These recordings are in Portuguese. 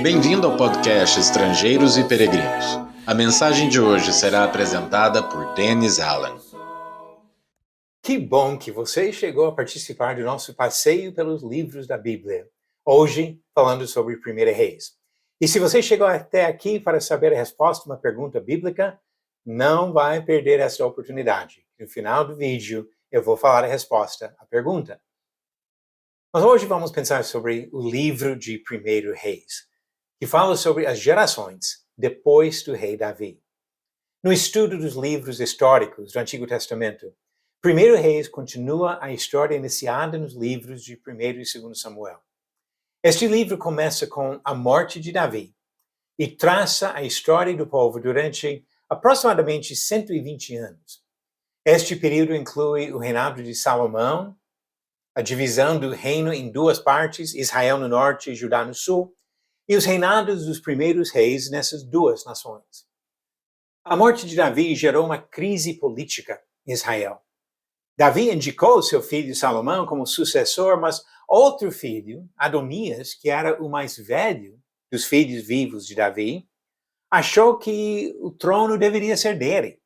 Bem-vindo ao podcast Estrangeiros e Peregrinos. A mensagem de hoje será apresentada por Dennis Allen. Que bom que você chegou a participar do nosso passeio pelos livros da Bíblia. Hoje, falando sobre 1 Reis. E se você chegou até aqui para saber a resposta a uma pergunta bíblica, não vai perder essa oportunidade. No final do vídeo, eu vou falar a resposta à pergunta. Mas hoje vamos pensar sobre o livro de 1 Reis, que fala sobre as gerações depois do rei Davi. No estudo dos livros históricos do Antigo Testamento, 1 Reis continua a história iniciada nos livros de 1 e 2 Samuel. Este livro começa com a morte de Davi e traça a história do povo durante aproximadamente 120 anos. Este período inclui o reinado de Salomão, a divisão do reino em duas partes, Israel no norte e Judá no sul, e os reinados dos primeiros reis nessas duas nações. A morte de Davi gerou uma crise política em Israel. Davi indicou seu filho Salomão como sucessor, mas outro filho, Adonias, que era o mais velho dos filhos vivos de Davi, achou que o trono deveria ser dele.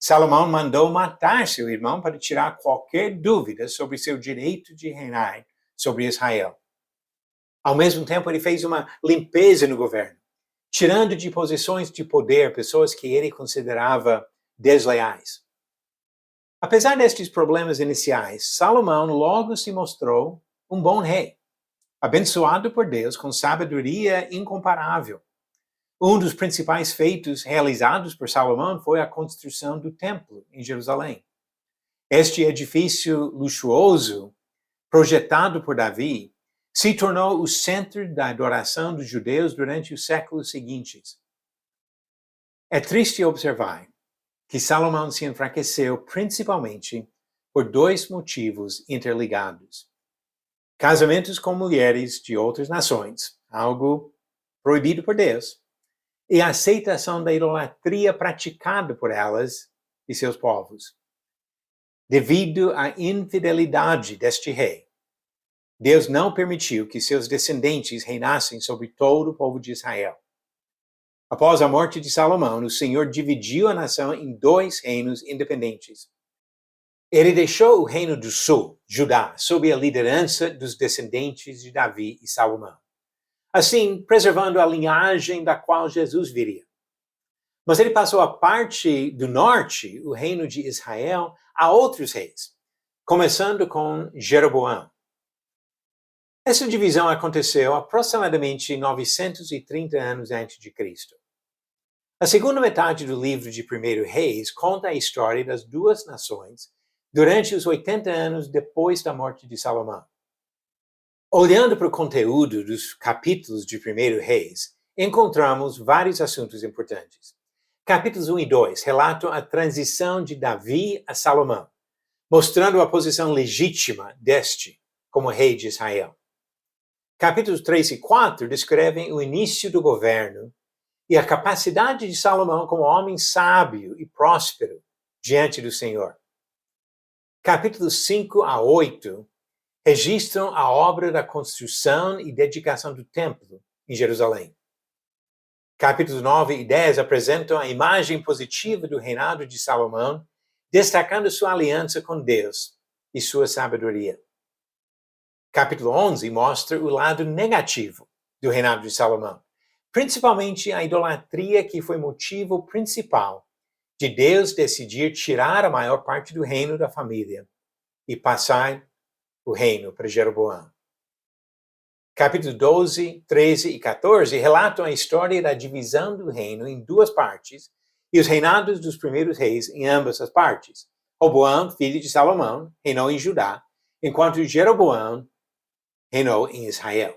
Salomão mandou matar seu irmão para tirar qualquer dúvida sobre seu direito de reinar sobre Israel. Ao mesmo tempo, ele fez uma limpeza no governo, tirando de posições de poder pessoas que ele considerava desleais. Apesar destes problemas iniciais, Salomão logo se mostrou um bom rei, abençoado por Deus com sabedoria incomparável. Um dos principais feitos realizados por Salomão foi a construção do templo em Jerusalém. Este edifício luxuoso, projetado por Davi, se tornou o centro da adoração dos judeus durante os séculos seguintes. É triste observar que Salomão se enfraqueceu principalmente por dois motivos interligados: casamentos com mulheres de outras nações, algo proibido por Deus, e a aceitação da idolatria praticada por elas e seus povos. Devido à infidelidade deste rei, Deus não permitiu que seus descendentes reinassem sobre todo o povo de Israel. Após a morte de Salomão, o Senhor dividiu a nação em dois reinos independentes. Ele deixou o reino do sul, Judá, sob a liderança dos descendentes de Davi e Salomão, assim preservando a linhagem da qual Jesus viria. Mas ele passou a parte do norte, o reino de Israel, a outros reis, começando com Jeroboão. Essa divisão aconteceu aproximadamente 930 anos antes de Cristo. A segunda metade do livro de 1 Reis conta a história das duas nações durante os 80 anos depois da morte de Salomão. Olhando para o conteúdo dos capítulos de 1 Reis, encontramos vários assuntos importantes. Capítulos 1 e 2 relatam a transição de Davi a Salomão, mostrando a posição legítima deste como rei de Israel. Capítulos 3 e 4 descrevem o início do governo e a capacidade de Salomão como homem sábio e próspero diante do Senhor. Capítulos 5 a 8 registram a obra da construção e dedicação do templo em Jerusalém. Capítulos 9 e 10 apresentam a imagem positiva do reinado de Salomão, destacando sua aliança com Deus e sua sabedoria. Capítulo 11 mostra o lado negativo do reinado de Salomão, principalmente a idolatria que foi motivo principal de Deus decidir tirar a maior parte do reino da família e passar o reino para Jeroboão. Capítulos 12, 13 e 14 relatam a história da divisão do reino em duas partes e os reinados dos primeiros reis em ambas as partes. Roboão, filho de Salomão, reinou em Judá, enquanto Jeroboão reinou em Israel.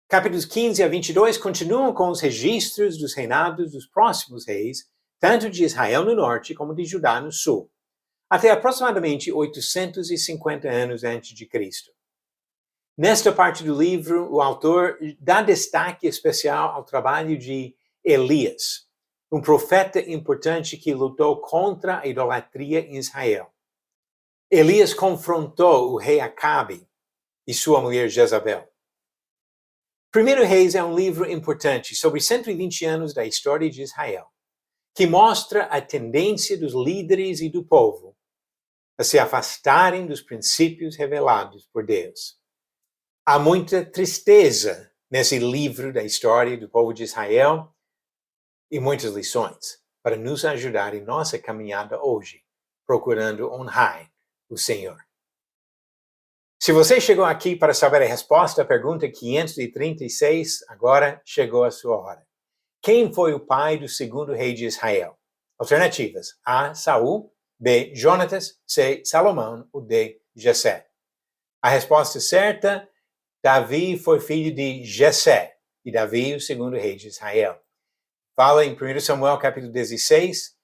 Capítulos 15 a 22 continuam com os registros dos reinados dos próximos reis, tanto de Israel no norte como de Judá no sul, até aproximadamente 850 anos antes de Cristo. Nesta parte do livro, o autor dá destaque especial ao trabalho de Elias, um profeta importante que lutou contra a idolatria em Israel. Elias confrontou o rei Acabe e sua mulher Jezabel. Primeiro Reis é um livro importante sobre 120 anos da história de Israel, que mostra a tendência dos líderes e do povo a se afastarem dos princípios revelados por Deus. Há muita tristeza nesse livro da história do povo de Israel e muitas lições para nos ajudar em nossa caminhada hoje, procurando honrar o Senhor. Se você chegou aqui para saber a resposta à pergunta 536, agora chegou a sua hora. Quem foi o pai do segundo rei de Israel? Alternativas: A. Saul, B. Jonatas, C. Salomão ou D. Jessé. A resposta certa: Davi foi filho de Jessé, e Davi o segundo rei de Israel. Fala em 1 Samuel capítulo 16,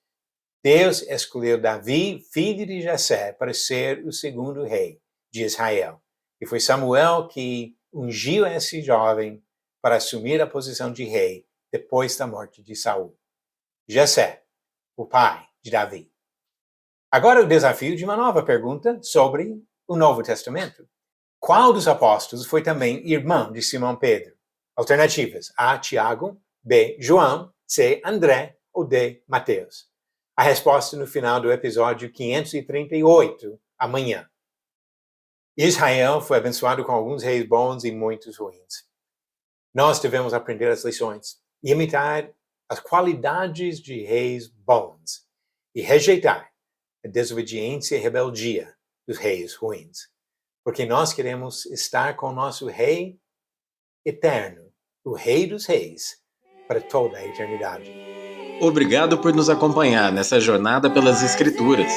Deus escolheu Davi, filho de Jessé, para ser o segundo rei de Israel. E foi Samuel que ungiu esse jovem para assumir a posição de rei depois da morte de Saul. Jessé, o pai de Davi. Agora o desafio de uma nova pergunta sobre o Novo Testamento. Qual dos apóstolos foi também irmão de Simão Pedro? Alternativas: A. Tiago, B. João, C. André ou D. Mateus. A resposta no final do episódio 538, amanhã. Israel foi abençoado com alguns reis bons e muitos ruins. Nós devemos aprender as lições e imitar as qualidades de reis bons e rejeitar a desobediência e rebeldia dos reis ruins. Porque nós queremos estar com o nosso rei eterno, o rei dos reis, para toda a eternidade. Obrigado por nos acompanhar nessa jornada pelas Escrituras.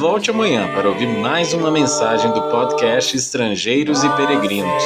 Volte amanhã para ouvir mais uma mensagem do podcast Estrangeiros e Peregrinos.